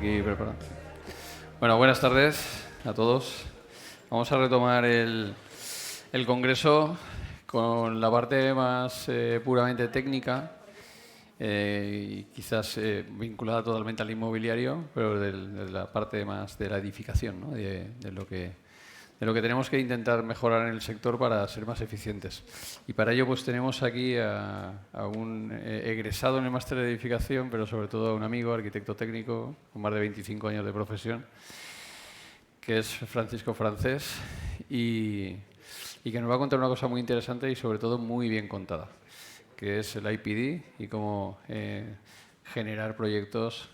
Aquí preparado. Bueno, buenas tardes a todos. Vamos a retomar el congreso con la parte más puramente técnica y quizás vinculada totalmente al inmobiliario, pero de la parte más de la edificación, ¿no? de lo que tenemos que intentar mejorar en el sector para ser más eficientes. Y para ello pues tenemos aquí a un egresado en el máster de edificación, pero sobre todo a un amigo, arquitecto técnico, con más de 25 años de profesión, que es Francisco Francés, y que nos va a contar una cosa muy interesante y sobre todo muy bien contada, que es el IPD y cómo generar proyectos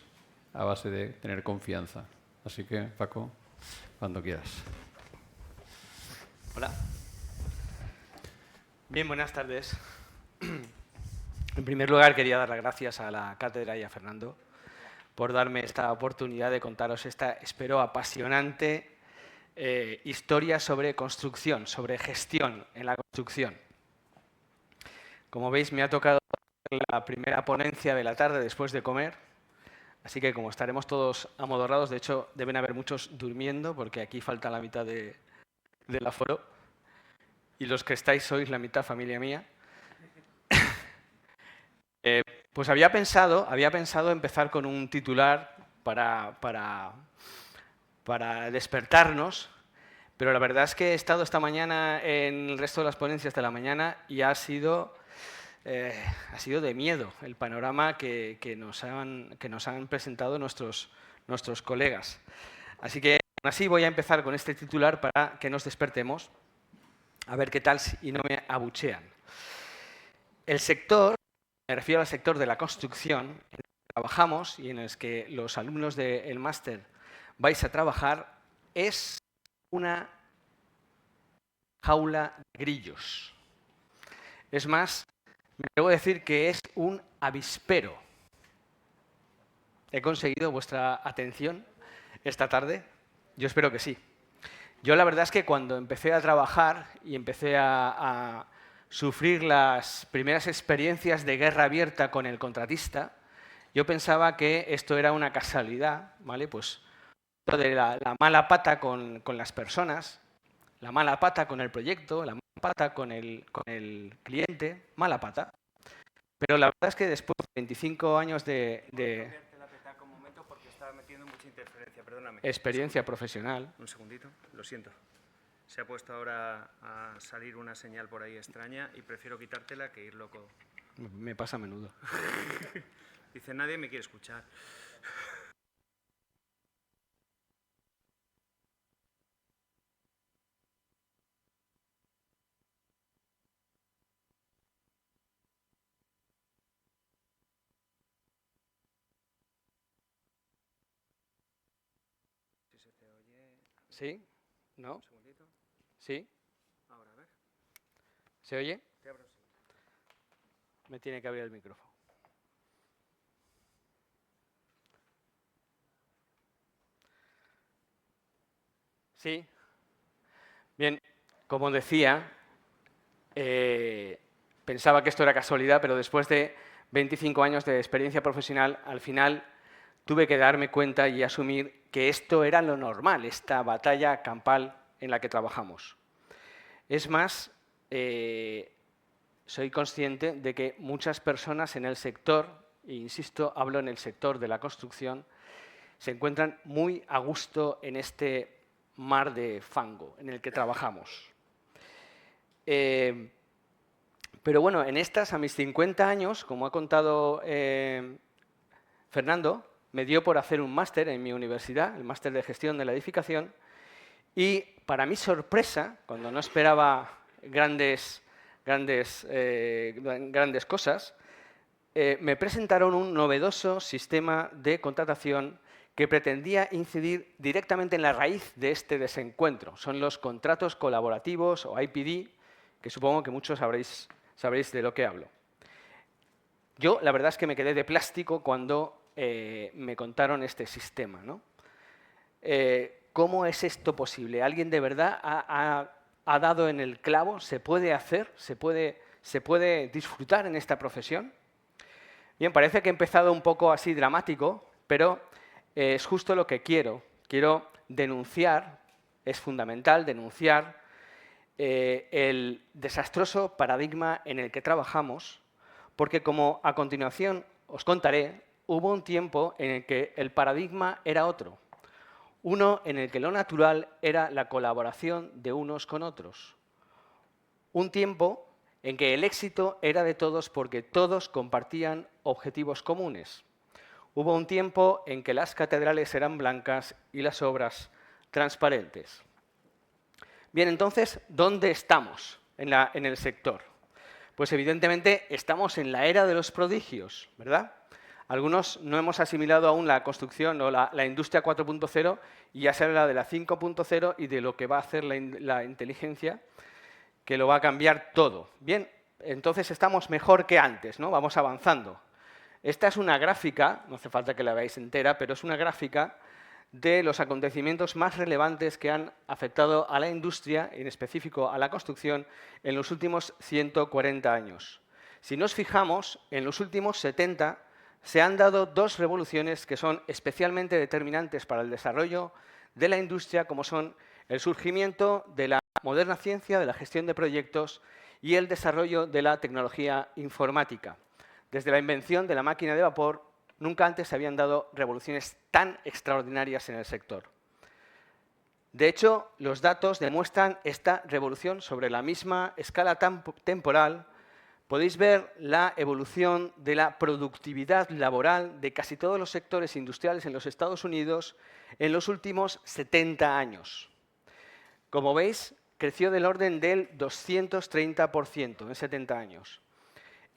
a base de tener confianza. Así que, Paco, cuando quieras. Hola. Bien, buenas tardes. En primer lugar, quería dar las gracias a la cátedra y a Fernando por darme esta oportunidad de contaros esta, espero, apasionante historia sobre construcción, sobre gestión en la construcción. Como veis, me ha tocado la primera ponencia de la tarde después de comer, así que como estaremos todos amodorrados, de hecho, deben haber muchos durmiendo, porque aquí falta la mitad del aforo. Y los que estáis sois la mitad familia mía. Pues había pensado empezar con un titular para despertarnos, pero la verdad es que he estado esta mañana en el resto de las ponencias de la mañana y ha sido de miedo el panorama que nos han presentado nuestros colegas. Así que aún así voy a empezar con este titular para que nos despertemos, a ver qué tal y no me abuchean. El sector, me refiero al sector de la construcción, en el que trabajamos y en el que los alumnos del máster vais a trabajar, es una jaula de grillos. Es más, me atrevo a decir que es un avispero. ¿He conseguido vuestra atención esta tarde? Yo espero que sí. Yo la verdad es que cuando empecé a trabajar y empecé a sufrir las primeras experiencias de guerra abierta con el contratista, yo pensaba que esto era una casualidad, ¿vale? Pues de la mala pata con las personas, la mala pata con el proyecto, la mala pata con el cliente, mala pata. Pero la verdad es que después de 25 años de experiencia profesional... Un segundito, lo siento. Se ha puesto ahora a salir una señal por ahí extraña y prefiero quitártela que ir loco. Me pasa a menudo. Dice, nadie me quiere escuchar. Si se te oye... ¿Sí? ¿No? Un segundito. ¿Sí? Ahora, a ver. ¿Se oye? Te abro, sí. Me tiene que abrir el micrófono. ¿Sí? Bien, como decía, pensaba que esto era casualidad, pero después de 25 años de experiencia profesional, al final tuve que darme cuenta y asumir que esto era lo normal, esta batalla campal en la que trabajamos. Es más, soy consciente de que muchas personas en el sector, e insisto, hablo en el sector de la construcción, se encuentran muy a gusto en este mar de fango en el que trabajamos. Pero bueno, en estas, a mis 50 años, como ha contado Fernando, me dio por hacer un máster en mi universidad, el máster de gestión de la edificación, y para mi sorpresa, cuando no esperaba grandes cosas, me presentaron un novedoso sistema de contratación que pretendía incidir directamente en la raíz de este desencuentro. Son los contratos colaborativos o IPD, que supongo que muchos sabréis de lo que hablo. Yo, la verdad es que me quedé de plástico cuando me contaron este sistema, ¿no? ¿Cómo es esto posible? ¿Alguien de verdad ha dado en el clavo? ¿Se puede hacer? ¿Se puede disfrutar en esta profesión? Bien, parece que he empezado un poco así dramático, pero es justo lo que quiero. Quiero denunciar, es fundamental denunciar el desastroso paradigma en el que trabajamos, porque como a continuación os contaré, hubo un tiempo en el que el paradigma era otro. Uno en el que lo natural era la colaboración de unos con otros. Un tiempo en que el éxito era de todos porque todos compartían objetivos comunes. Hubo un tiempo en que las catedrales eran blancas y las obras transparentes. Bien, entonces, ¿dónde estamos en el sector? Pues evidentemente estamos en la era de los prodigios, ¿verdad? Algunos no hemos asimilado aún la construcción o la industria 4.0 y ya se habla de la 5.0 y de lo que va a hacer la inteligencia, que lo va a cambiar todo. Bien, entonces estamos mejor que antes, ¿no? Vamos avanzando. Esta es una gráfica, no hace falta que la veáis entera, pero es una gráfica de los acontecimientos más relevantes que han afectado a la industria, en específico a la construcción, en los últimos 140 años. Si nos fijamos, en los últimos 70 se han dado dos revoluciones que son especialmente determinantes para el desarrollo de la industria, como son el surgimiento de la moderna ciencia de la gestión de proyectos y el desarrollo de la tecnología informática. Desde la invención de la máquina de vapor, nunca antes se habían dado revoluciones tan extraordinarias en el sector. De hecho, los datos demuestran esta revolución sobre la misma escala temporal. Podéis ver la evolución de la productividad laboral de casi todos los sectores industriales en los Estados Unidos en los últimos 70 años. Como veis, creció del orden del 230% en 70 años.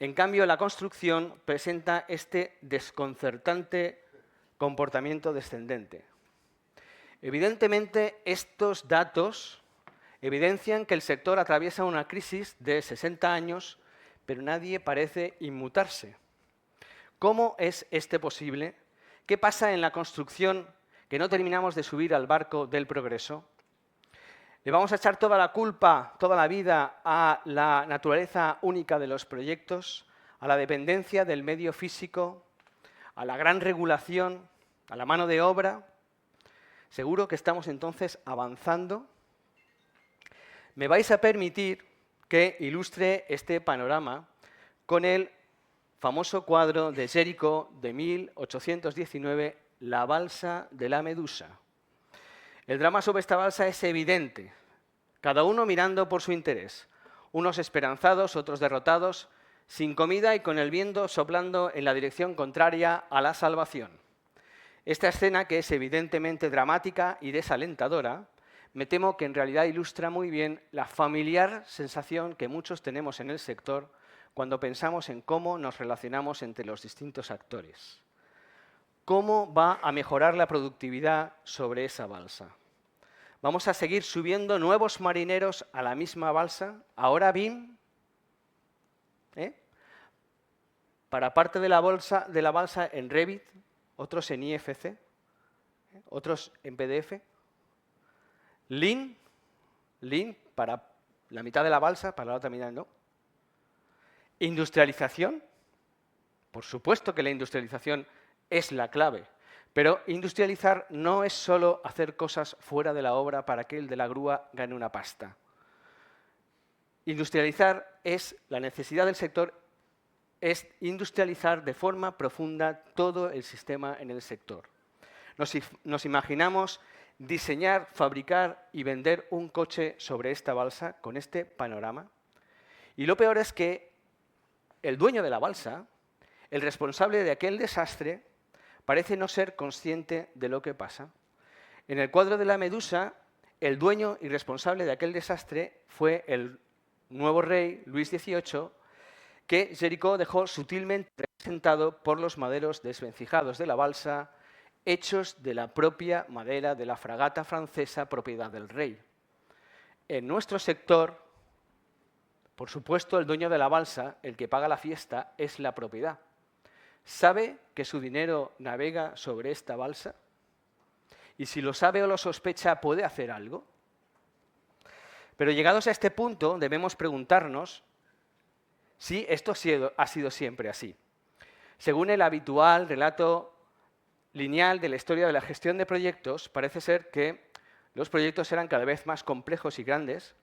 En cambio, la construcción presenta este desconcertante comportamiento descendente. Evidentemente, estos datos evidencian que el sector atraviesa una crisis de 60 años, pero nadie parece inmutarse. ¿Cómo es este posible? ¿Qué pasa en la construcción que no terminamos de subir al barco del progreso? ¿Le vamos a echar toda la culpa, toda la vida, a la naturaleza única de los proyectos, a la dependencia del medio físico, a la gran regulación, a la mano de obra? Seguro que estamos entonces avanzando. Me vais a permitir que ilustre este panorama con el famoso cuadro de Géricault de 1819, La balsa de la Medusa. El drama sobre esta balsa es evidente, cada uno mirando por su interés, unos esperanzados, otros derrotados, sin comida y con el viento soplando en la dirección contraria a la salvación. Esta escena, que es evidentemente dramática y desalentadora, me temo que en realidad ilustra muy bien la familiar sensación que muchos tenemos en el sector cuando pensamos en cómo nos relacionamos entre los distintos actores. ¿Cómo va a mejorar la productividad sobre esa balsa? ¿Vamos a seguir subiendo nuevos marineros a la misma balsa? ¿Ahora BIM? Para parte de la balsa en Revit, otros en IFC, otros en PDF. Lean para la mitad de la balsa, para la otra mitad no. Industrialización. Por supuesto que la industrialización es la clave, pero industrializar no es solo hacer cosas fuera de la obra para que el de la grúa gane una pasta. Industrializar es la necesidad del sector, es industrializar de forma profunda todo el sistema en el sector. Nos imaginamos diseñar, fabricar y vender un coche sobre esta balsa con este panorama. Y lo peor es que el dueño de la balsa, el responsable de aquel desastre, parece no ser consciente de lo que pasa. En el cuadro de la Medusa, el dueño y responsable de aquel desastre fue el nuevo rey, Luis XVIII, que Géricault dejó sutilmente representado por los maderos desvencijados de la balsa, hechos de la propia madera de la fragata francesa propiedad del rey. En nuestro sector, por supuesto, el dueño de la balsa, el que paga la fiesta, es la propiedad. ¿Sabe que su dinero navega sobre esta balsa? Y si lo sabe o lo sospecha, ¿puede hacer algo? Pero llegados a este punto, debemos preguntarnos si esto ha sido siempre así. Según el habitual relato lineal de la historia de la gestión de proyectos, parece ser que los proyectos eran cada vez más complejos y grandes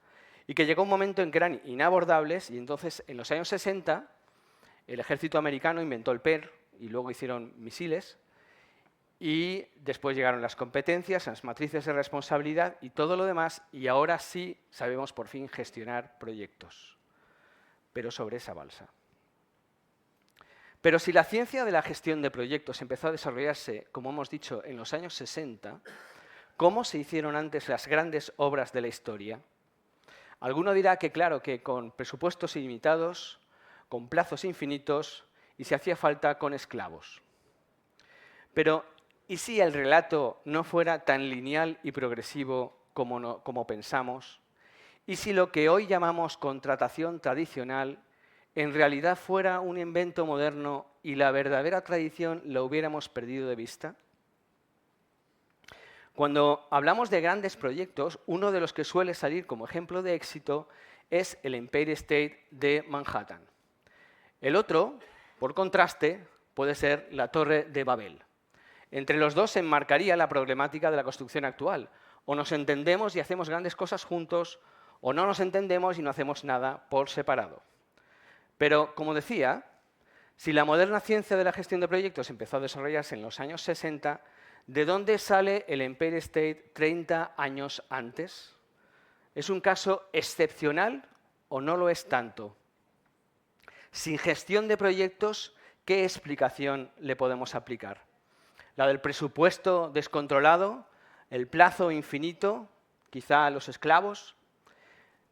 y que llegó un momento en que eran inabordables y entonces en los años 60 el ejército americano inventó el PER y luego hicieron misiles y después llegaron las competencias, las matrices de responsabilidad y todo lo demás y ahora sí sabemos por fin gestionar proyectos, pero sobre esa balsa. Pero si la ciencia de la gestión de proyectos empezó a desarrollarse, como hemos dicho, en los años 60, ¿cómo se hicieron antes las grandes obras de la historia? Alguno dirá que claro, que con presupuestos ilimitados, con plazos infinitos y si hacía falta con esclavos. Pero, ¿y si el relato no fuera tan lineal y progresivo como pensamos? ¿Y si lo que hoy llamamos contratación tradicional en realidad fuera un invento moderno y la verdadera tradición la hubiéramos perdido de vista? Cuando hablamos de grandes proyectos, uno de los que suele salir como ejemplo de éxito es el Empire State de Manhattan. El otro, por contraste, puede ser la Torre de Babel. Entre los dos se enmarcaría la problemática de la construcción actual. O nos entendemos y hacemos grandes cosas juntos, o no nos entendemos y no hacemos nada por separado. Pero, como decía, si la moderna ciencia de la gestión de proyectos empezó a desarrollarse en los años 60, ¿de dónde sale el Empire State 30 años antes? ¿Es un caso excepcional o no lo es tanto? Sin gestión de proyectos, ¿qué explicación le podemos aplicar? ¿La del presupuesto descontrolado? ¿El plazo infinito? ¿Quizá los esclavos?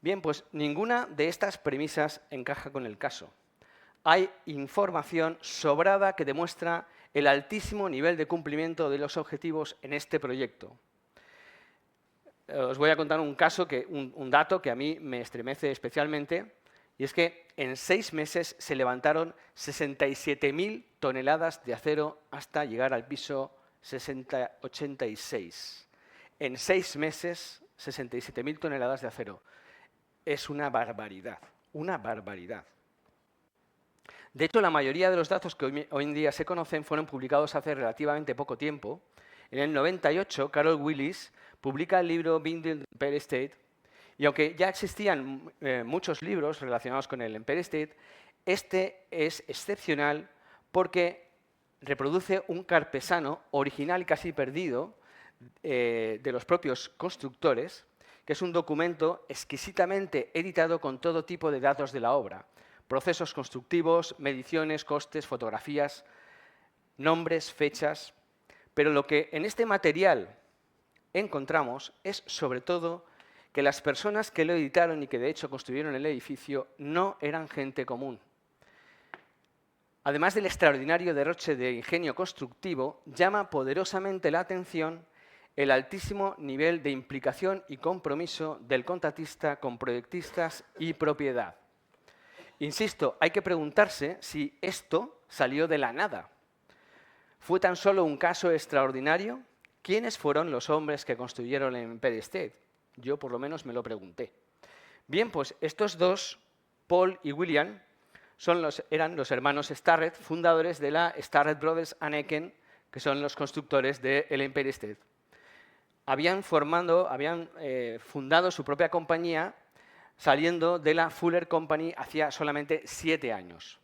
Bien, pues ninguna de estas premisas encaja con el caso. Hay información sobrada que demuestra el altísimo nivel de cumplimiento de los objetivos en este proyecto. Os voy a contar un dato que a mí me estremece especialmente, y es que en 6 meses se levantaron 67.000 toneladas de acero hasta llegar al piso 86. En 6 meses, 67.000 toneladas de acero. Es una barbaridad, una barbaridad. De hecho, la mayoría de los datos que hoy en día se conocen fueron publicados hace relativamente poco tiempo. En el 98, Carol Willis publica el libro Building the Empire State, y aunque ya existían muchos libros relacionados con el Empire State, este es excepcional porque reproduce un carpesano original y casi perdido de los propios constructores, que es un documento exquisitamente editado con todo tipo de datos de la obra. Procesos constructivos, mediciones, costes, fotografías, nombres, fechas. Pero lo que en este material encontramos es, sobre todo, que las personas que lo editaron y que de hecho construyeron el edificio no eran gente común. Además del extraordinario derroche de ingenio constructivo, llama poderosamente la atención el altísimo nivel de implicación y compromiso del contratista con proyectistas y propiedad. Insisto, hay que preguntarse si esto salió de la nada. ¿Fue tan solo un caso extraordinario? ¿Quiénes fueron los hombres que construyeron el Empire State? Yo por lo menos me lo pregunté. Bien, pues estos dos, Paul y William, eran los hermanos Starrett, fundadores de la Starrett Brothers Anneken, que son los constructores del Empire State. Habían fundado su propia compañía saliendo de la Fuller Company hacía solamente 7 años.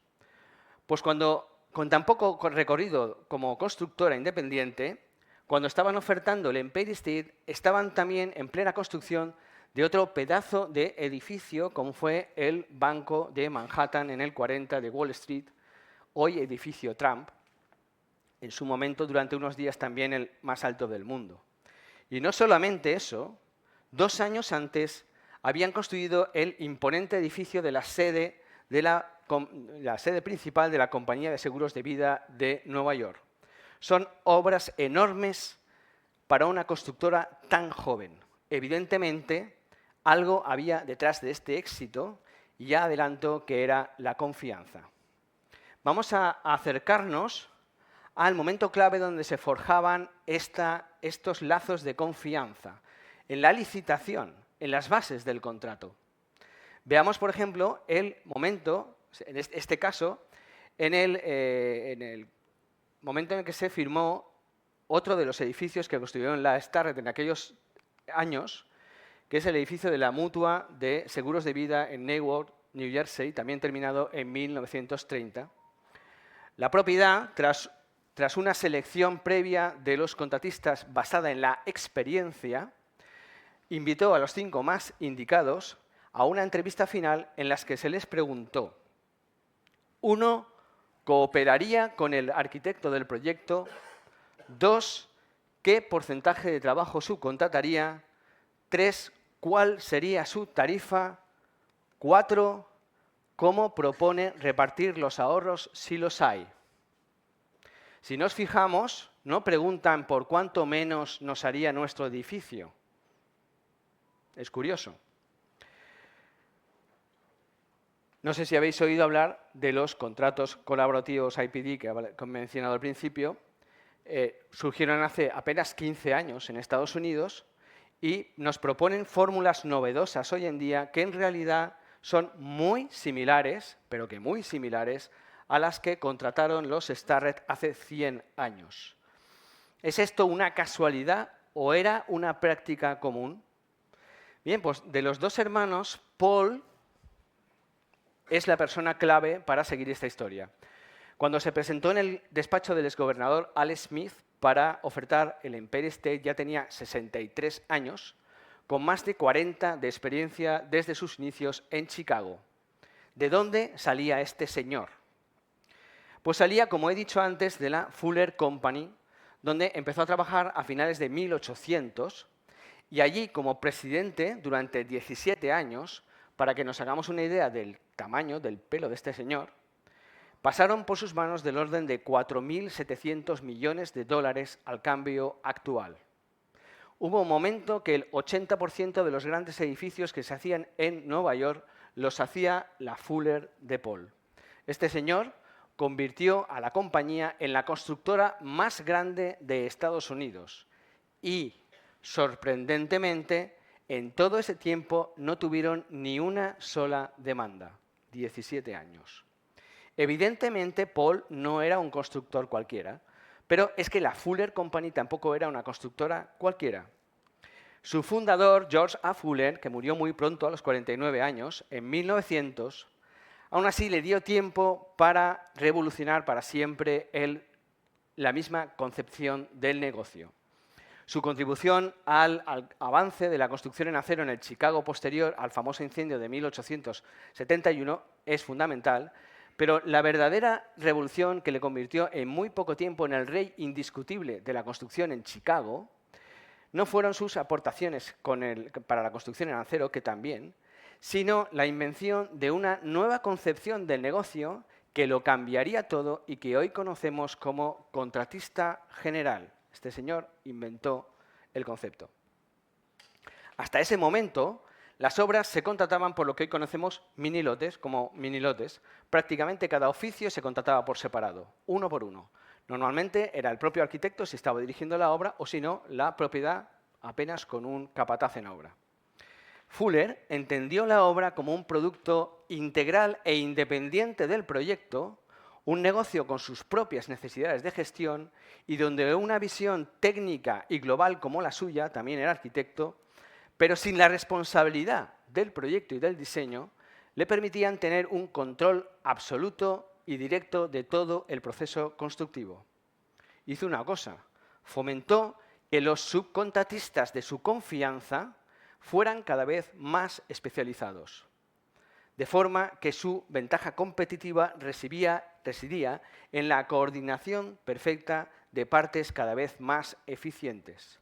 Pues con tan poco recorrido como constructora independiente, cuando estaban ofertando el Empire State, estaban también en plena construcción de otro pedazo de edificio, como fue el Banco de Manhattan en el 40 de Wall Street, hoy edificio Trump, en su momento durante unos días también el más alto del mundo. Y no solamente eso, 2 años antes habían construido el imponente edificio de la sede principal de la Compañía de Seguros de Vida de Nueva York. Son obras enormes para una constructora tan joven. Evidentemente, algo había detrás de este éxito y ya adelanto que era la confianza. Vamos a acercarnos al momento clave donde se forjaban estos lazos de confianza, en la licitación, en las bases del contrato. Veamos, por ejemplo, el momento, en este caso, en el momento en el que se firmó otro de los edificios que construyeron la Starrett en aquellos años, que es el edificio de la Mutua de Seguros de Vida en Newark, New Jersey, también terminado en 1930. La propiedad, tras una selección previa de los contratistas basada en la experiencia, invitó a los 5 más indicados a una entrevista final en la que se les preguntó: 1, ¿cooperaría con el arquitecto del proyecto? 2, ¿qué porcentaje de trabajo subcontrataría? 3, ¿cuál sería su tarifa? 4, ¿cómo propone repartir los ahorros si los hay? Si nos fijamos, no preguntan por cuánto menos nos haría nuestro edificio. Es curioso. No sé si habéis oído hablar de los contratos colaborativos IPD que he mencionado al principio. Surgieron hace apenas 15 años en Estados Unidos y nos proponen fórmulas novedosas hoy en día que en realidad son muy similares, pero que muy similares, a las que contrataron los Starrett hace 100 años. ¿Es esto una casualidad o era una práctica común? Bien, pues de los 2 hermanos, Paul es la persona clave para seguir esta historia. Cuando se presentó en el despacho del exgobernador Al Smith para ofertar el Empire State, ya tenía 63 años, con más de 40 de experiencia desde sus inicios en Chicago. ¿De dónde salía este señor? Pues salía, como he dicho antes, de la Fuller Company, donde empezó a trabajar a finales de 1800 y allí, como presidente, durante 17 años, para que nos hagamos una idea del tamaño del pelo de este señor, pasaron por sus manos del orden de 4.700 millones de dólares al cambio actual. Hubo un momento que el 80% de los grandes edificios que se hacían en Nueva York los hacía la Fuller de Paul. Este señor convirtió a la compañía en la constructora más grande de Estados Unidos y, sorprendentemente, en todo ese tiempo no tuvieron ni una sola demanda. 17 años. Evidentemente, Paul no era un constructor cualquiera, pero es que la Fuller Company tampoco era una constructora cualquiera. Su fundador, George A. Fuller, que murió muy pronto, a los 49 años, en 1900, aún así le dio tiempo para revolucionar para siempre la misma concepción del negocio. Su contribución al avance de la construcción en acero en el Chicago posterior al famoso incendio de 1871 es fundamental, pero la verdadera revolución que le convirtió en muy poco tiempo en el rey indiscutible de la construcción en Chicago no fueron sus aportaciones para la construcción en acero, que también, sino la invención de una nueva concepción del negocio que lo cambiaría todo y que hoy conocemos como contratista general. Este señor inventó el concepto. Hasta ese momento, las obras se contrataban por lo que hoy conocemos como minilotes. Prácticamente cada oficio se contrataba por separado, uno por uno. Normalmente era el propio arquitecto si estaba dirigiendo la obra o si no, la propiedad apenas con un capataz en obra. Fuller entendió la obra como un producto integral e independiente del proyecto, un negocio con sus propias necesidades de gestión y donde una visión técnica y global como la suya, también era arquitecto, pero sin la responsabilidad del proyecto y del diseño, le permitían tener un control absoluto y directo de todo el proceso constructivo. Hizo una cosa, fomentó que los subcontratistas de su confianza fueran cada vez más especializados, de forma que su ventaja competitiva residía en la coordinación perfecta de partes cada vez más eficientes.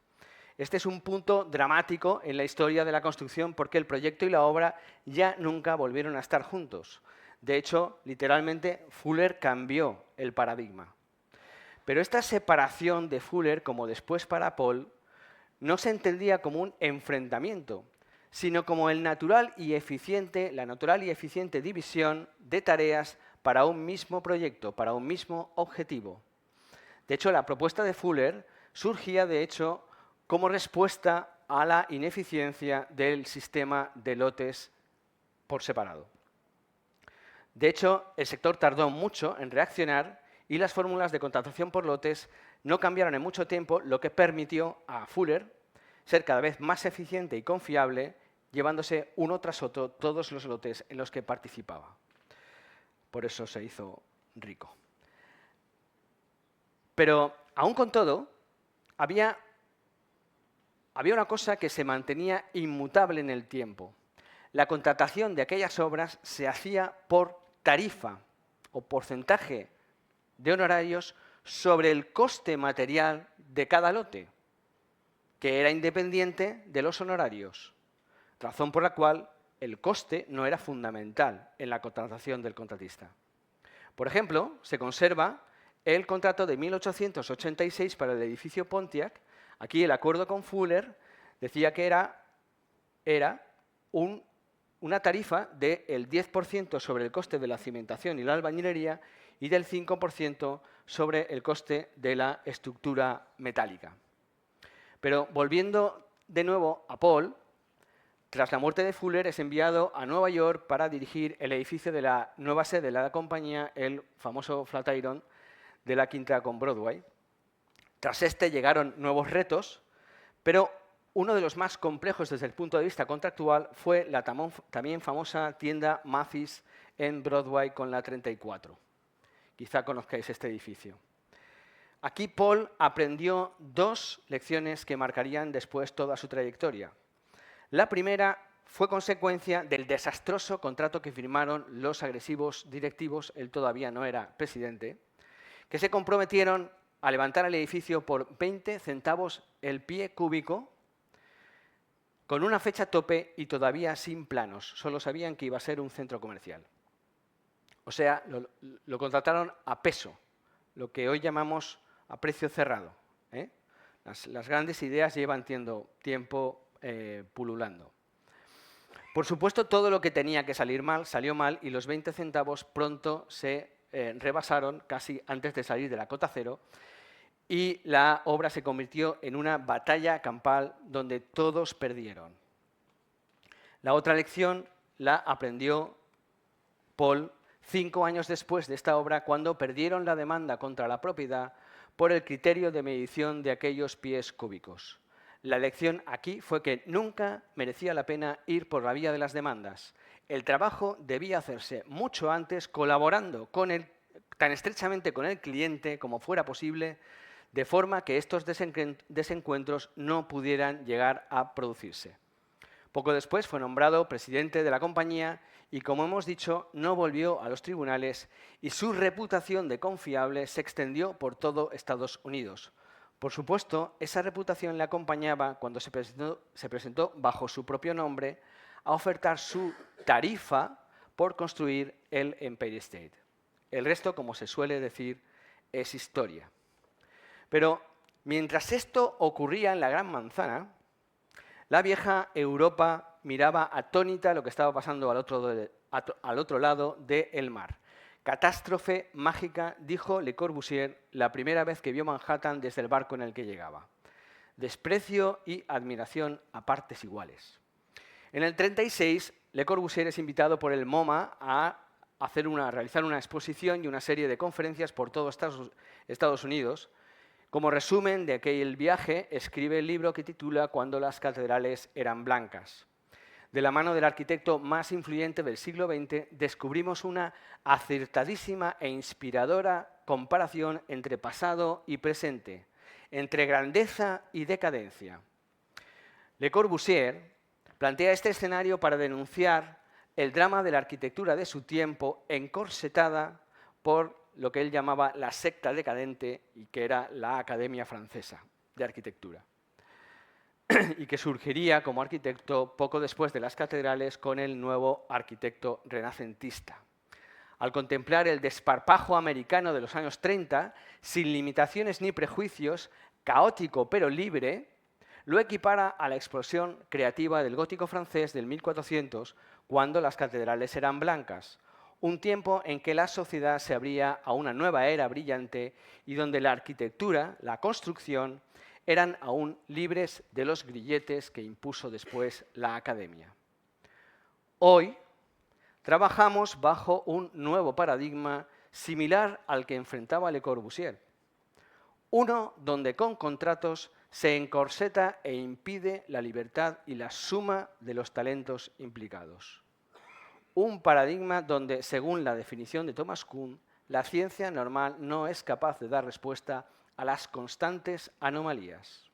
Este es un punto dramático en la historia de la construcción porque el proyecto y la obra ya nunca volvieron a estar juntos. De hecho, literalmente, Fuller cambió el paradigma. Pero esta separación de Fuller, como después para Paul, no se entendía como un enfrentamiento, sino como la natural y eficiente división de tareas para un mismo proyecto, para un mismo objetivo. De hecho, la propuesta de Fuller surgía, como respuesta a la ineficiencia del sistema de lotes por separado. De hecho, el sector tardó mucho en reaccionar y las fórmulas de contratación por lotes no cambiaron en mucho tiempo, lo que permitió a Fuller ser cada vez más eficiente y confiable, llevándose uno tras otro todos los lotes en los que participaba. Por eso se hizo rico. Pero, aún con todo, había una cosa que se mantenía inmutable en el tiempo. La contratación de aquellas obras se hacía por tarifa o porcentaje de honorarios sobre el coste material de cada lote, que era independiente de los honorarios, razón por la cual el coste no era fundamental en la contratación del contratista. Por ejemplo, se conserva el contrato de 1886 para el edificio Pontiac. Aquí el acuerdo con Fuller decía que era una tarifa del 10% sobre el coste de la cimentación y la albañilería y del 5% sobre el coste de la estructura metálica. Pero volviendo de nuevo a Paul, tras la muerte de Fuller es enviado a Nueva York para dirigir el edificio de la nueva sede de la compañía, el famoso Flatiron de la Quinta con Broadway. Tras este llegaron nuevos retos, pero uno de los más complejos desde el punto de vista contractual fue la también famosa tienda Macy's en Broadway con la 34. Quizá conozcáis este edificio. Aquí Paul aprendió dos lecciones que marcarían después toda su trayectoria. La primera fue consecuencia del desastroso contrato que firmaron los agresivos directivos, él todavía no era presidente, que se comprometieron a levantar el edificio por 20 centavos el pie cúbico, con una fecha tope y todavía sin planos. Solo sabían que iba a ser un centro comercial. O sea, lo contrataron a peso, lo que hoy llamamos a precio cerrado. Las grandes ideas llevan tiempo pululando. Por supuesto, todo lo que tenía que salir mal, salió mal, y los 20 centavos pronto se rebasaron casi antes de salir de la cota cero, y la obra se convirtió en una batalla campal donde todos perdieron. La otra lección la aprendió Paul 5 años después de esta obra, cuando perdieron la demanda contra la propiedad por el criterio de medición de aquellos pies cúbicos. La lección aquí fue que nunca merecía la pena ir por la vía de las demandas. El trabajo debía hacerse mucho antes, colaborando tan estrechamente con el cliente como fuera posible, de forma que estos desencuentros no pudieran llegar a producirse. Poco después fue nombrado presidente de la compañía y, como hemos dicho, no volvió a los tribunales y su reputación de confiable se extendió por todo Estados Unidos. Por supuesto, esa reputación le acompañaba cuando se presentó bajo su propio nombre a ofertar su tarifa por construir el Empire State. El resto, como se suele decir, es historia. Pero mientras esto ocurría en la Gran Manzana, la vieja Europa miraba atónita lo que estaba pasando al otro lado del mar. Catástrofe mágica, dijo Le Corbusier la primera vez que vio Manhattan desde el barco en el que llegaba. Desprecio y admiración a partes iguales. En el 36, Le Corbusier es invitado por el MoMA a realizar una exposición y una serie de conferencias por todo Estados Unidos. Como resumen de aquel viaje, escribe el libro que titula Cuando las catedrales eran blancas. De la mano del arquitecto más influyente del siglo XX, descubrimos una acertadísima e inspiradora comparación entre pasado y presente, entre grandeza y decadencia. Le Corbusier plantea este escenario para denunciar el drama de la arquitectura de su tiempo, encorsetada por lo que él llamaba la secta decadente, y que era la Academia Francesa de Arquitectura, y que surgiría como arquitecto poco después de las catedrales con el nuevo arquitecto renacentista. Al contemplar el desparpajo americano de los años 30, sin limitaciones ni prejuicios, caótico pero libre, lo equipara a la explosión creativa del gótico francés del 1400, cuando las catedrales eran blancas, un tiempo en que la sociedad se abría a una nueva era brillante y donde la arquitectura, la construcción, eran aún libres de los grilletes que impuso después la Academia. Hoy trabajamos bajo un nuevo paradigma similar al que enfrentaba Le Corbusier. Uno donde con contratos se encorseta e impide la libertad y la suma de los talentos implicados. Un paradigma donde, según la definición de Thomas Kuhn, la ciencia normal no es capaz de dar respuesta a las constantes anomalías.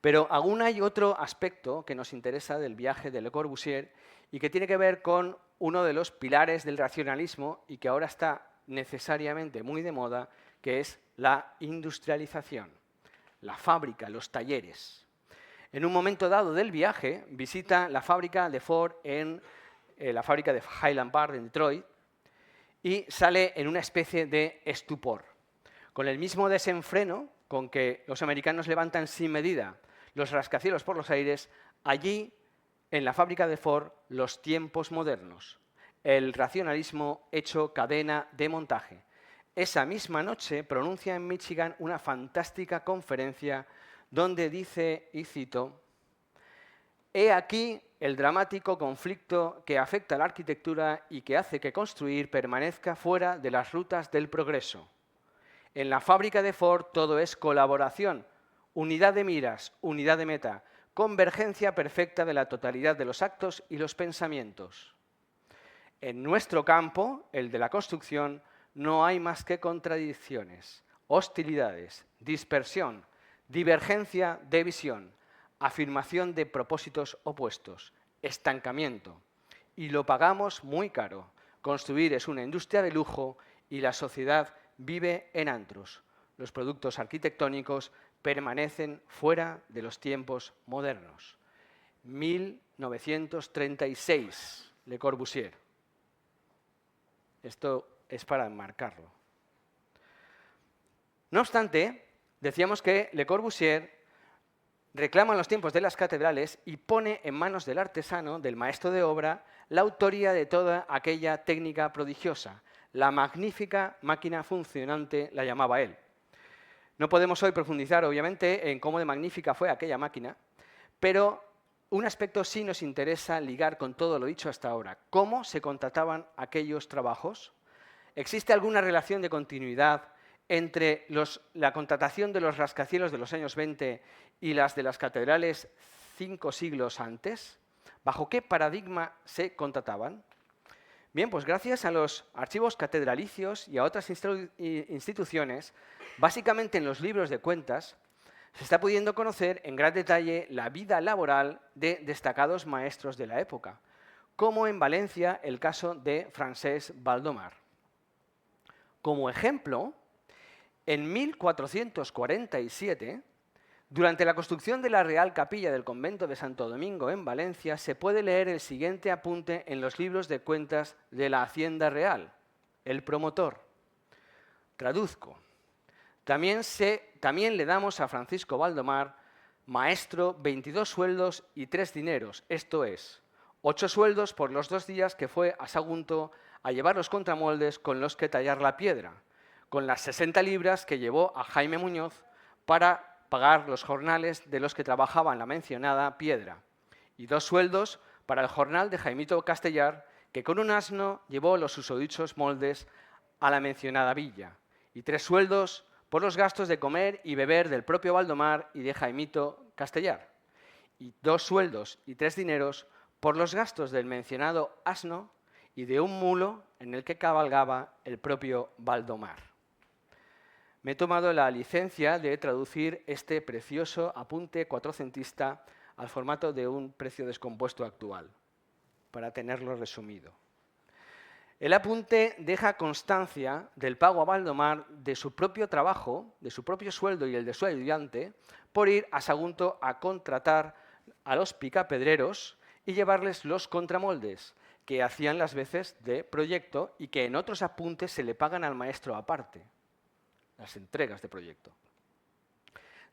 Pero aún hay otro aspecto que nos interesa del viaje de Le Corbusier y que tiene que ver con uno de los pilares del racionalismo y que ahora está necesariamente muy de moda, que es la industrialización, la fábrica, los talleres. En un momento dado del viaje, visita la fábrica de Ford en la fábrica de Highland Park en Detroit y sale en una especie de estupor. Con el mismo desenfreno con que los americanos levantan sin medida los rascacielos por los aires, allí, en la fábrica de Ford, los tiempos modernos, el racionalismo hecho cadena de montaje. Esa misma noche pronuncia en Michigan una fantástica conferencia donde dice, y cito, «He aquí el dramático conflicto que afecta a la arquitectura y que hace que construir permanezca fuera de las rutas del progreso. En la fábrica de Ford todo es colaboración, unidad de miras, unidad de meta, convergencia perfecta de la totalidad de los actos y los pensamientos. En nuestro campo, el de la construcción, no hay más que contradicciones, hostilidades, dispersión, divergencia de visión, afirmación de propósitos opuestos, estancamiento. Y lo pagamos muy caro. Construir es una industria de lujo y la sociedad vive en antros. Los productos arquitectónicos permanecen fuera de los tiempos modernos». 1936, Le Corbusier. Esto es para enmarcarlo. No obstante, decíamos que Le Corbusier reclama en los tiempos de las catedrales y pone en manos del artesano, del maestro de obra, la autoría de toda aquella técnica prodigiosa. La magnífica máquina funcionante la llamaba él. No podemos hoy profundizar, obviamente, en cómo de magnífica fue aquella máquina, pero un aspecto sí nos interesa ligar con todo lo dicho hasta ahora. ¿Cómo se contrataban aquellos trabajos? ¿Existe alguna relación de continuidad entre la contratación de los rascacielos de los años 20 y las de las catedrales 5 siglos antes? ¿Bajo qué paradigma se contrataban? Bien, pues gracias a los archivos catedralicios y a otras instituciones, básicamente en los libros de cuentas, se está pudiendo conocer en gran detalle la vida laboral de destacados maestros de la época, como en Valencia el caso de Francesc Baldomar. Como ejemplo, en 1447, durante la construcción de la Real Capilla del Convento de Santo Domingo en Valencia, se puede leer el siguiente apunte en los libros de cuentas de la Hacienda Real. El promotor. Traduzco. También le damos a Francisco Baldomar, maestro, 22 sueldos y 3 dineros, esto es, 8 sueldos por los 2 días que fue a Sagunto a llevar los contramoldes con los que tallar la piedra, con las 60 libras que llevó a Jaime Muñoz para pagar los jornales de los que trabajaban la mencionada piedra, y 2 sueldos para el jornal de Jaimito Castellar, que con un asno llevó los susodichos moldes a la mencionada villa, y 3 sueldos por los gastos de comer y beber del propio Baldomar y de Jaimito Castellar, y 2 sueldos y 3 dineros por los gastos del mencionado asno y de un mulo en el que cabalgaba el propio Baldomar. Me he tomado la licencia de traducir este precioso apunte cuatrocentista al formato de un precio descompuesto actual, para tenerlo resumido. El apunte deja constancia del pago a Baldomar de su propio trabajo, de su propio sueldo y el de su ayudante, por ir a Sagunto a contratar a los picapedreros y llevarles los contramoldes, que hacían las veces de proyecto y que en otros apuntes se le pagan al maestro aparte. Las entregas de proyecto.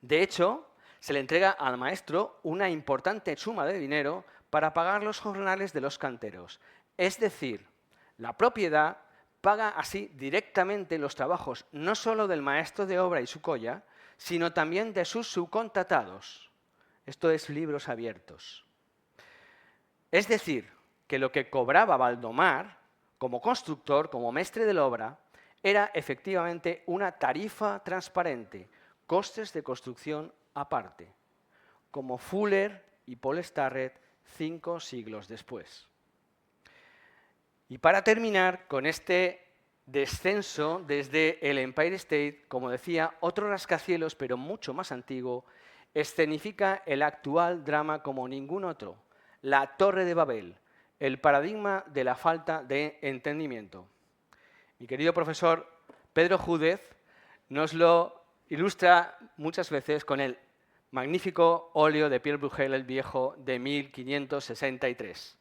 De hecho, se le entrega al maestro una importante suma de dinero para pagar los jornales de los canteros. Es decir, la propiedad paga así directamente los trabajos no solo del maestro de obra y su colla, sino también de sus subcontratados. Esto es libros abiertos. Es decir, que lo que cobraba Baldomar como constructor, como mestre de la obra, era efectivamente una tarifa transparente, costes de construcción aparte, como Fuller y Paul Starrett 5 siglos después. Y para terminar con este descenso desde el Empire State, como decía, otro rascacielos, pero mucho más antiguo, escenifica el actual drama como ningún otro, la Torre de Babel, el paradigma de la falta de entendimiento. Mi querido profesor Pedro Júdez nos lo ilustra muchas veces con el magnífico óleo de Pierre Bruegel el Viejo de 1563.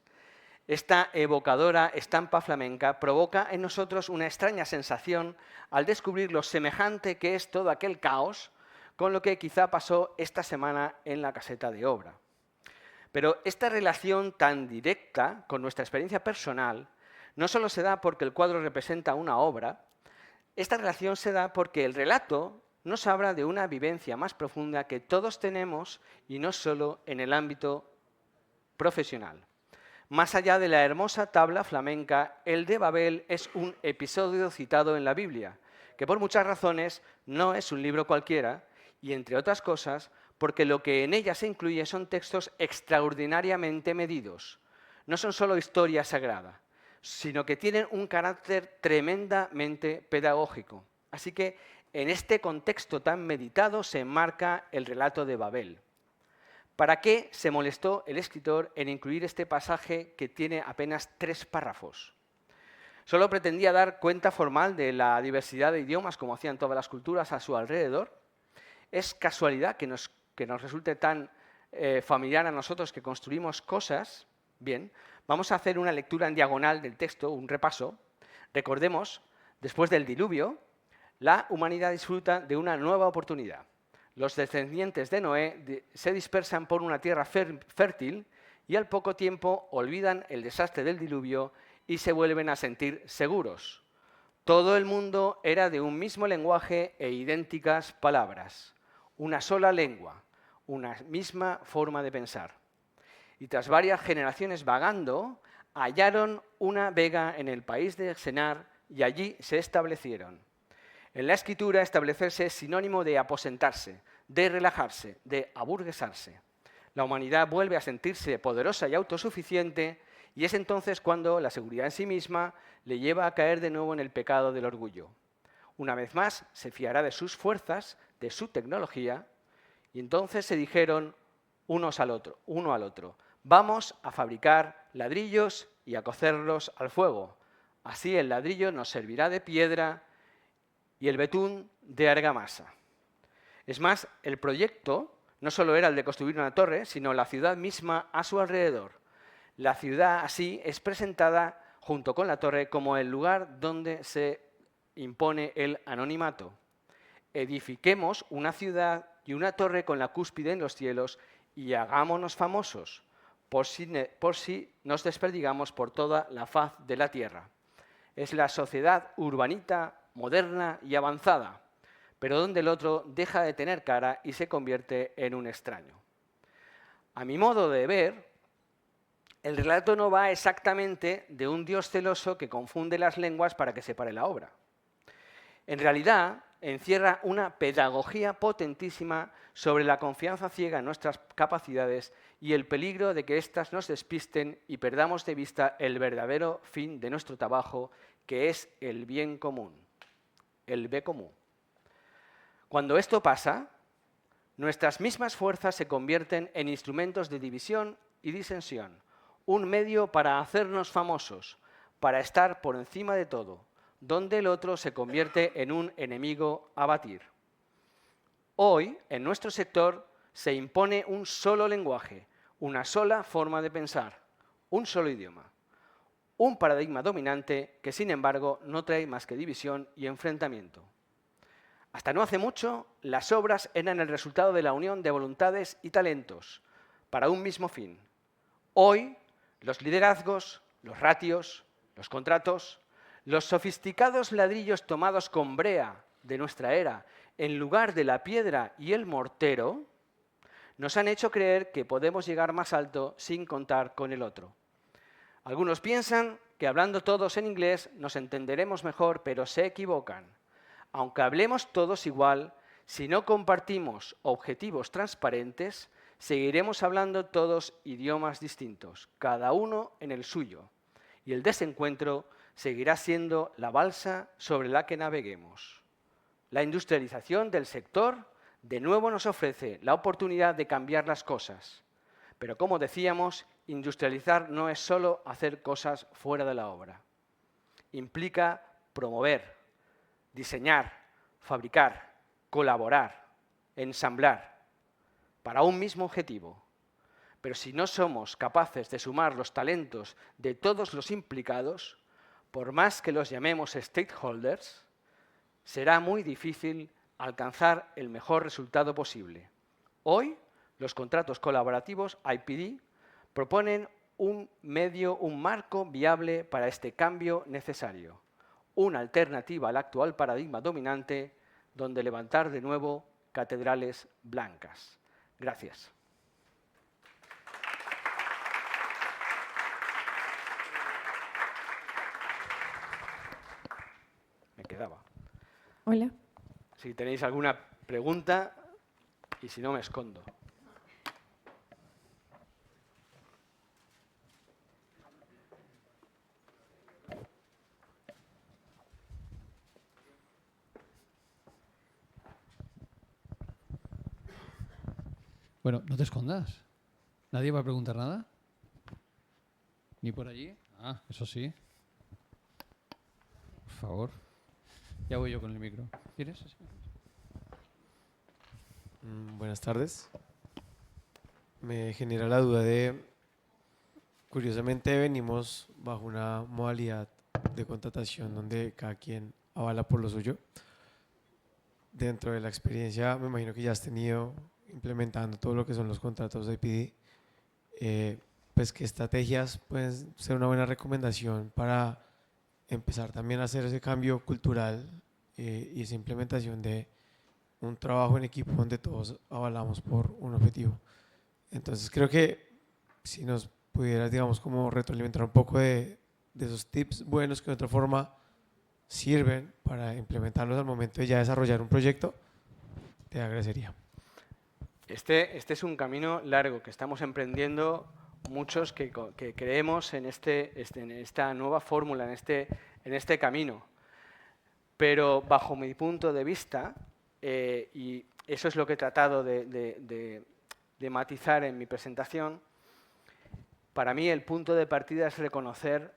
Esta evocadora estampa flamenca provoca en nosotros una extraña sensación al descubrir lo semejante que es todo aquel caos con lo que quizá pasó esta semana en la caseta de obra. Pero esta relación tan directa con nuestra experiencia personal no solo se da porque el cuadro representa una obra, esta relación se da porque el relato nos habla de una vivencia más profunda que todos tenemos y no solo en el ámbito profesional. Más allá de la hermosa tabla flamenca, el de Babel es un episodio citado en la Biblia, que por muchas razones no es un libro cualquiera y, entre otras cosas, porque lo que en ella se incluye son textos extraordinariamente medidos. No son solo historia sagrada, sino que tienen un carácter tremendamente pedagógico. Así que en este contexto tan meditado se enmarca el relato de Babel. ¿Para qué se molestó el escritor en incluir este pasaje que tiene apenas 3 párrafos? ¿Solo pretendía dar cuenta formal de la diversidad de idiomas como hacían todas las culturas a su alrededor? ¿Es casualidad que nos resulte tan familiar a nosotros que construimos cosas? Bien, vamos a hacer una lectura en diagonal del texto, un repaso. Recordemos, después del diluvio, la humanidad disfruta de una nueva oportunidad. Los descendientes de Noé se dispersan por una tierra fértil y al poco tiempo olvidan el desastre del diluvio y se vuelven a sentir seguros. Todo el mundo era de un mismo lenguaje e idénticas palabras, una sola lengua, una misma forma de pensar. Y tras varias generaciones vagando, hallaron una vega en el país de Senar y allí se establecieron. En la escritura, establecerse es sinónimo de aposentarse, de relajarse, de aburguesarse. La humanidad vuelve a sentirse poderosa y autosuficiente y es entonces cuando la seguridad en sí misma le lleva a caer de nuevo en el pecado del orgullo. Una vez más, se fiará de sus fuerzas, de su tecnología, y entonces se dijeron uno al otro, vamos a fabricar ladrillos y a cocerlos al fuego. Así el ladrillo nos servirá de piedra y el betún de argamasa. Es más, el proyecto no solo era el de construir una torre, sino la ciudad misma a su alrededor. La ciudad así es presentada junto con la torre como el lugar donde se impone el anonimato. Edifiquemos una ciudad y una torre con la cúspide en los cielos y hagámonos famosos, por si nos desperdigamos por toda la faz de la tierra. Es la sociedad urbanita, moderna y avanzada, pero donde el otro deja de tener cara y se convierte en un extraño. A mi modo de ver, el relato no va exactamente de un Dios celoso que confunde las lenguas para que separe la obra. En realidad, encierra una pedagogía potentísima sobre la confianza ciega en nuestras capacidades y el peligro de que éstas nos despisten y perdamos de vista el verdadero fin de nuestro trabajo, que es el bien común, el bé común. Cuando esto pasa, nuestras mismas fuerzas se convierten en instrumentos de división y disensión, un medio para hacernos famosos, para estar por encima de todo, donde el otro se convierte en un enemigo a batir. Hoy, en nuestro sector, se impone un solo lenguaje, una sola forma de pensar, un solo idioma, un paradigma dominante que, sin embargo, no trae más que división y enfrentamiento. Hasta no hace mucho, las obras eran el resultado de la unión de voluntades y talentos para un mismo fin. Hoy, los liderazgos, los ratios, los contratos, los sofisticados ladrillos tomados con brea de nuestra era en lugar de la piedra y el mortero, nos han hecho creer que podemos llegar más alto sin contar con el otro. Algunos piensan que hablando todos en inglés nos entenderemos mejor, pero se equivocan. Aunque hablemos todos igual, si no compartimos objetivos transparentes, seguiremos hablando todos idiomas distintos, cada uno en el suyo, y el desencuentro seguirá siendo la balsa sobre la que naveguemos. La industrialización del sector de nuevo nos ofrece la oportunidad de cambiar las cosas. Pero como decíamos, industrializar no es solo hacer cosas fuera de la obra. Implica promover, diseñar, fabricar, colaborar, ensamblar, para un mismo objetivo. Pero si no somos capaces de sumar los talentos de todos los implicados, por más que los llamemos stakeholders, será muy difícil alcanzar el mejor resultado posible. Hoy, los contratos colaborativos IPD proponen un marco viable para este cambio necesario, una alternativa al actual paradigma dominante donde levantar de nuevo catedrales blancas. Gracias. Me quedaba. Hola. Si tenéis alguna pregunta, y si no me escondo. Bueno, no te escondas. ¿Nadie va a preguntar nada? ¿Ni por allí? Ah, eso sí. Por favor. Ya voy yo con el micro. ¿Quieres? Buenas tardes. Me genera la duda de, curiosamente venimos bajo una modalidad de contratación donde cada quien avala por lo suyo. Dentro de la experiencia, me imagino que ya has tenido implementando todo lo que son los contratos de IPD, pues qué estrategias pueden ser una buena recomendación para empezar también a hacer ese cambio cultural y esa implementación de un trabajo en equipo donde todos avalamos por un objetivo. Entonces creo que si nos pudieras, digamos, como retroalimentar un poco de esos tips buenos que de otra forma sirven para implementarlos al momento de ya desarrollar un proyecto, te agradecería. Este es un camino largo que estamos emprendiendo muchos que creemos en esta nueva fórmula, en este camino. Pero bajo mi punto de vista, y eso es lo que he tratado de matizar en mi presentación, para mí el punto de partida es reconocer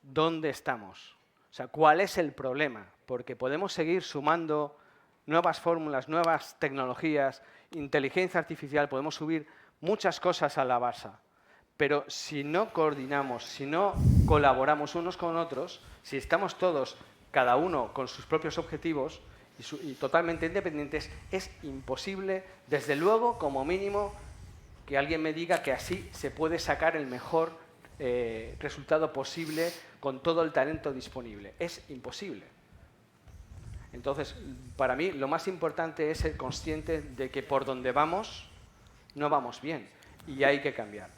dónde estamos, o sea, cuál es el problema, porque podemos seguir sumando nuevas fórmulas, nuevas tecnologías, inteligencia artificial, podemos subir muchas cosas a la base, pero si no coordinamos, si no colaboramos unos con otros, si estamos todos, cada uno con sus propios objetivos y totalmente independientes, es imposible, desde luego, como mínimo, que alguien me diga que así se puede sacar el mejor resultado posible con todo el talento disponible. Es imposible. Entonces, para mí, lo más importante es ser consciente de que por donde vamos, no vamos bien y hay que cambiar.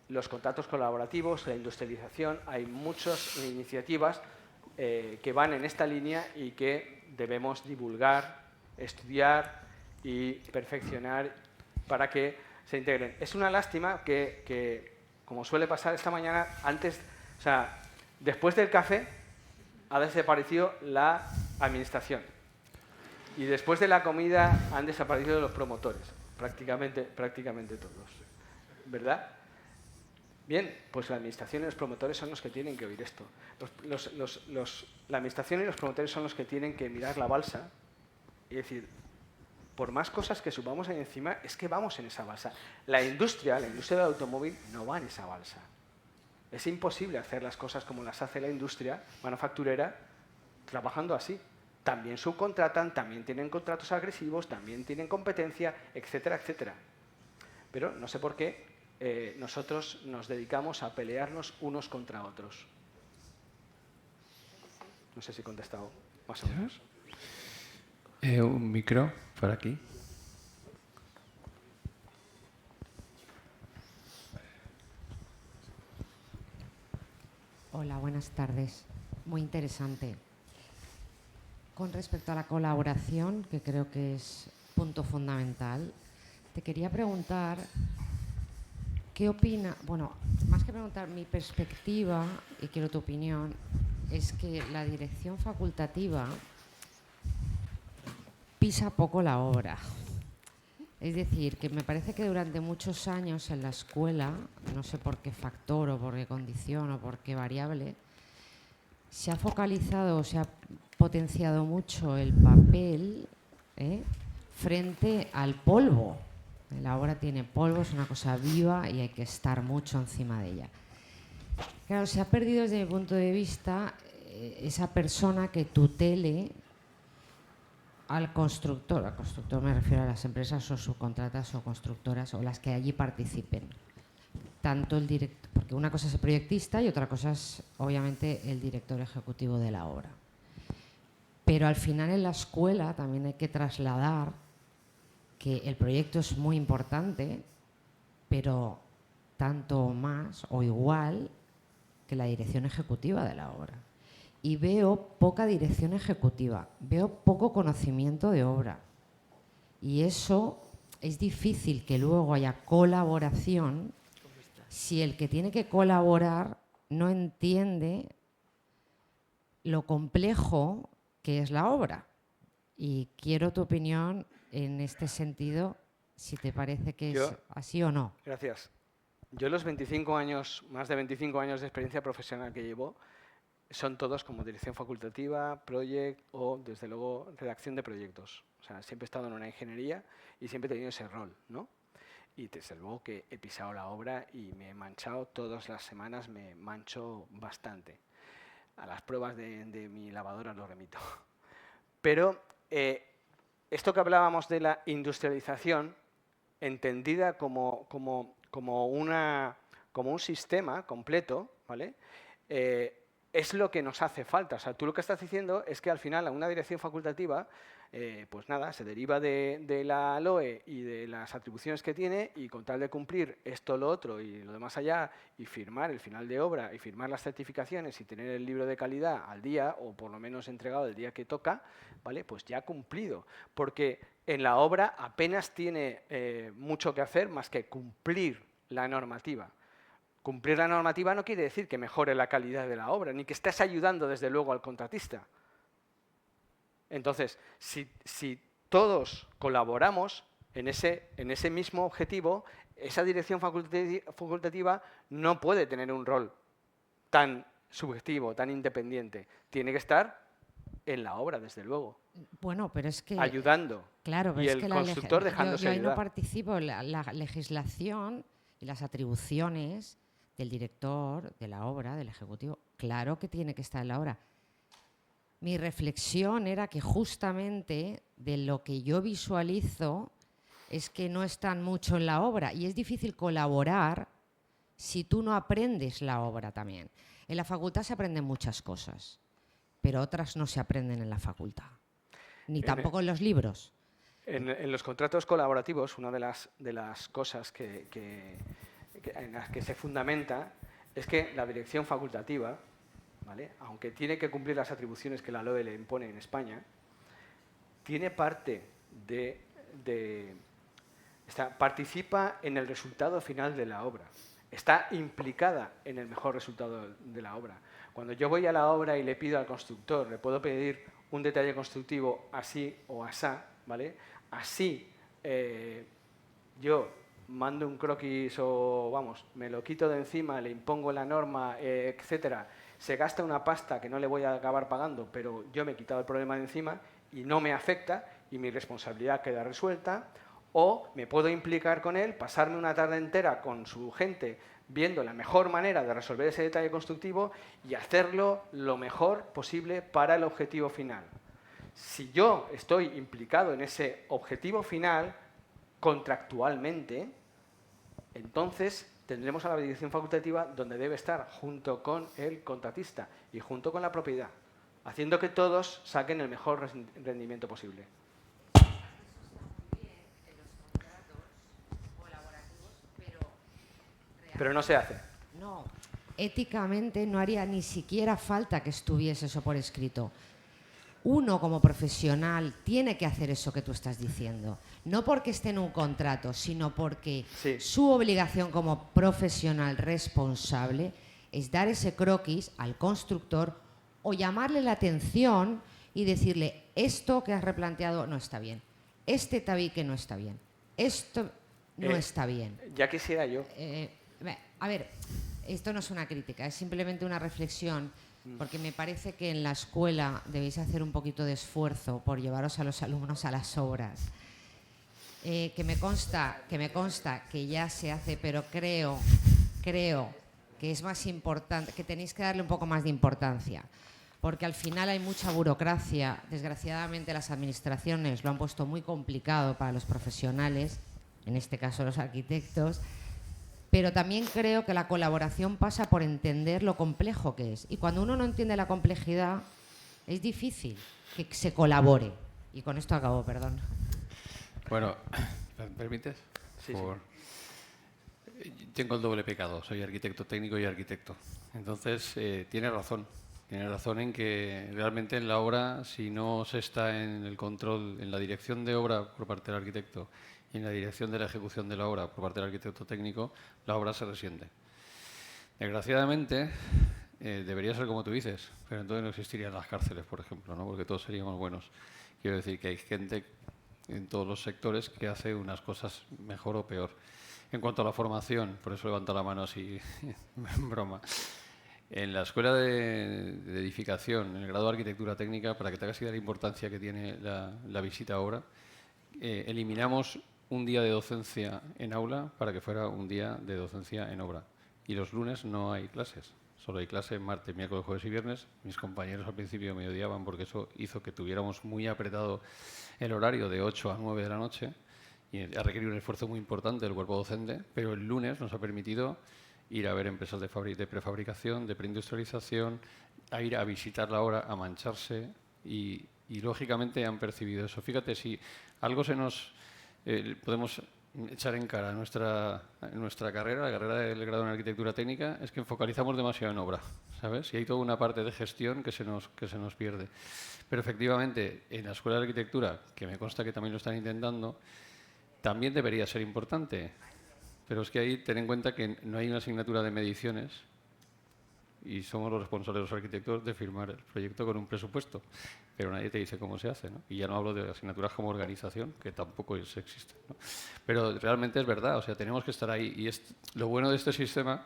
Los contratos colaborativos, la industrialización, hay muchas iniciativas que van en esta línea y que debemos divulgar, estudiar y perfeccionar para que se integren. Es una lástima que como suele pasar esta mañana, después del café ha desaparecido la administración y después de la comida han desaparecido los promotores, prácticamente todos, ¿verdad? Bien, pues la administración y los promotores son los que tienen que oír esto. La administración y los promotores son los que tienen que mirar la balsa y decir, por más cosas que subamos ahí encima, es que vamos en esa balsa. La industria del automóvil no va en esa balsa. Es imposible hacer las cosas como las hace la industria manufacturera trabajando así. También subcontratan, también tienen contratos agresivos, también tienen competencia, etcétera, etcétera. Pero no sé por qué nosotros nos dedicamos a pelearnos unos contra otros. No sé si he contestado más o menos. Un micro por aquí. Hola, buenas buenas tardes. Muy interesante. Con respecto a la colaboración, que creo que es punto fundamental, te quería preguntar qué opina, bueno, más que preguntar mi perspectiva, y quiero tu opinión, es que la dirección facultativa pisa poco la obra. Es decir, que me parece que durante muchos años en la escuela, no sé por qué factor o por qué condición o por qué variable, se ha focalizado o se ha potenciado mucho el papel frente al polvo. La obra tiene polvo, es una cosa viva y hay que estar mucho encima de ella. Claro, se ha perdido desde mi punto de vista esa persona que tutele al constructor me refiero a las empresas o subcontratas o constructoras o las que allí participen. Tanto el director, porque una cosa es el proyectista y otra cosa es obviamente el director ejecutivo de la obra. Pero al final en la escuela también hay que trasladar que el proyecto es muy importante, pero tanto o más o igual que la dirección ejecutiva de la obra. Y veo poca dirección ejecutiva, veo poco conocimiento de obra. Y eso es difícil que luego haya colaboración si el que tiene que colaborar no entiende lo complejo que es la obra. Y quiero tu opinión en este sentido, si te parece que es así o no. Gracias. Yo los 25 años, más de 25 años de experiencia profesional que llevo, son todos como dirección facultativa, project o, desde luego, redacción de proyectos. O sea, siempre he estado en una ingeniería y siempre he tenido ese rol, ¿no? Y desde luego que he pisado la obra y me he manchado todas las semanas, me mancho bastante. A las pruebas de mi lavadora lo remito. Pero esto que hablábamos de la industrialización, entendida como un sistema completo, ¿vale? Es lo que nos hace falta. O sea, tú lo que estás diciendo es que al final a una dirección facultativa, pues nada, se deriva de la LOE y de las atribuciones que tiene y con tal de cumplir esto, lo otro y lo demás allá y firmar el final de obra y firmar las certificaciones y tener el libro de calidad al día o por lo menos entregado el día que toca, ¿vale? Pues ya ha cumplido. Porque en la obra apenas tiene mucho que hacer más que cumplir la normativa. Cumplir la normativa no quiere decir que mejore la calidad de la obra, ni que estés ayudando desde luego al contratista. Entonces, si todos colaboramos en ese mismo objetivo, esa dirección facultativa no puede tener un rol tan subjetivo, tan independiente. Tiene que estar en la obra, desde luego. Bueno, pero es que... Ayudando. Claro, pero y es el que constructor dejándose yo ahí ayudar. no participo en la legislación y las atribuciones del director de la obra, del ejecutivo. Claro que tiene que estar en la obra. Mi reflexión era que justamente de lo que yo visualizo es que no están mucho en la obra y es difícil colaborar si tú no aprendes la obra también. En la facultad se aprenden muchas cosas, pero otras no se aprenden en la facultad, ni tampoco en los libros. En los contratos colaborativos, una de las cosas en las que se fundamenta es que la dirección facultativa, ¿vale?, aunque tiene que cumplir las atribuciones que la LOE le impone en España, tiene parte participa en el resultado final de la obra. Está implicada en el mejor resultado de la obra. Cuando yo voy a la obra y le pido al constructor, le puedo pedir un detalle constructivo así o asá, ¿vale? Así yo mando un croquis o, vamos, me lo quito de encima, le impongo la norma, etcétera, se gasta una pasta que no le voy a acabar pagando, pero yo me he quitado el problema de encima y no me afecta y mi responsabilidad queda resuelta. O me puedo implicar con él, pasarme una tarde entera con su gente viendo la mejor manera de resolver ese detalle constructivo y hacerlo lo mejor posible para el objetivo final. Si yo estoy implicado en ese objetivo final contractualmente, entonces tendremos a la dirección facultativa donde debe estar, junto con el contratista y junto con la propiedad, haciendo que todos saquen el mejor rendimiento posible. Pero no se hace. No, éticamente no haría ni siquiera falta que estuviese eso por escrito. Uno como profesional tiene que hacer eso que tú estás diciendo. No porque esté en un contrato, sino porque Sí. su obligación como profesional responsable es dar ese croquis al constructor o llamarle la atención y decirle, esto que has replanteado no está bien, este tabique no está bien, esto no está bien. Ya quisiera yo. A ver, esto no es una crítica, es simplemente una reflexión, porque me parece que en la escuela debéis hacer un poquito de esfuerzo por llevaros a los alumnos a las obras. Que me consta que ya se hace, pero creo que es más importante, que tenéis que darle un poco más de importancia, porque al final hay mucha burocracia. Desgraciadamente las administraciones lo han puesto muy complicado para los profesionales, en este caso los arquitectos, pero también creo que la colaboración pasa por entender lo complejo que es. Y cuando uno no entiende la complejidad, es difícil que se colabore. Y con esto acabo, perdón. Bueno, ¿me permites? Sí, Tengo el doble pecado, soy arquitecto técnico y arquitecto. Entonces, tiene razón en que realmente en la obra, si no se está en el control, en la dirección de obra por parte del arquitecto y en la dirección de la ejecución de la obra por parte del arquitecto técnico, la obra se resiente. Desgraciadamente, debería ser como tú dices, pero entonces no existirían las cárceles, por ejemplo, ¿no? Porque todos seríamos buenos. Quiero decir que hay gente en todos los sectores que hace unas cosas mejor o peor. En cuanto a la formación, por eso levanto la mano así en broma. En la escuela de edificación, en el grado de arquitectura técnica, para que te hagas idea de la importancia que tiene la visita a obra, eliminamos un día de docencia en aula para que fuera un día de docencia en obra. Y los lunes no hay clases, solo hay clases martes, miércoles, jueves y viernes. Mis compañeros al principio me odiaban porque eso hizo que tuviéramos muy apretado el horario de 8 a 9 de la noche y ha requerido un esfuerzo muy importante del cuerpo docente, pero el lunes nos ha permitido ir a ver empresas de prefabricación, de preindustrialización, a ir a visitar la obra, a mancharse y lógicamente han percibido eso. Fíjate, si algo se nos podemos echar en cara a nuestra carrera, la carrera del grado en arquitectura técnica, es que focalizamos demasiado en obra, ¿sabes? Y hay toda una parte de gestión que se nos pierde. Pero efectivamente, en la escuela de arquitectura, que me consta que también lo están intentando, también debería ser importante. Pero es que ahí ten en cuenta que no hay una asignatura de mediciones y somos los responsables los arquitectos de firmar el proyecto con un presupuesto. Pero nadie te dice cómo se hace, ¿no? Y ya no hablo de asignaturas como organización, que tampoco existe, ¿no? Pero realmente es verdad, o sea, tenemos que estar ahí. Y lo bueno de este sistema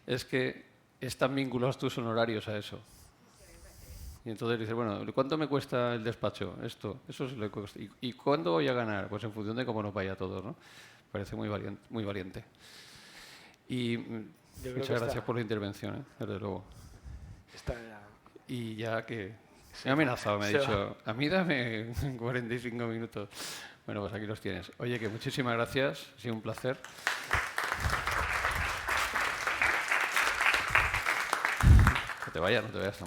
es que están vinculados tus honorarios a eso. Y entonces dices, bueno, ¿cuánto me cuesta el despacho? Eso es lo que cuesta. ¿Y cuándo voy a ganar? Pues en función de cómo nos vaya a todos, ¿no? Parece muy valiente. Y muchas gracias por la intervención, desde luego. Y ya que me ha amenazado, me ha dicho, a mí dame 45 minutos. Bueno, pues aquí los tienes. Oye, que muchísimas gracias, ha sido un placer. No te vayas tampoco.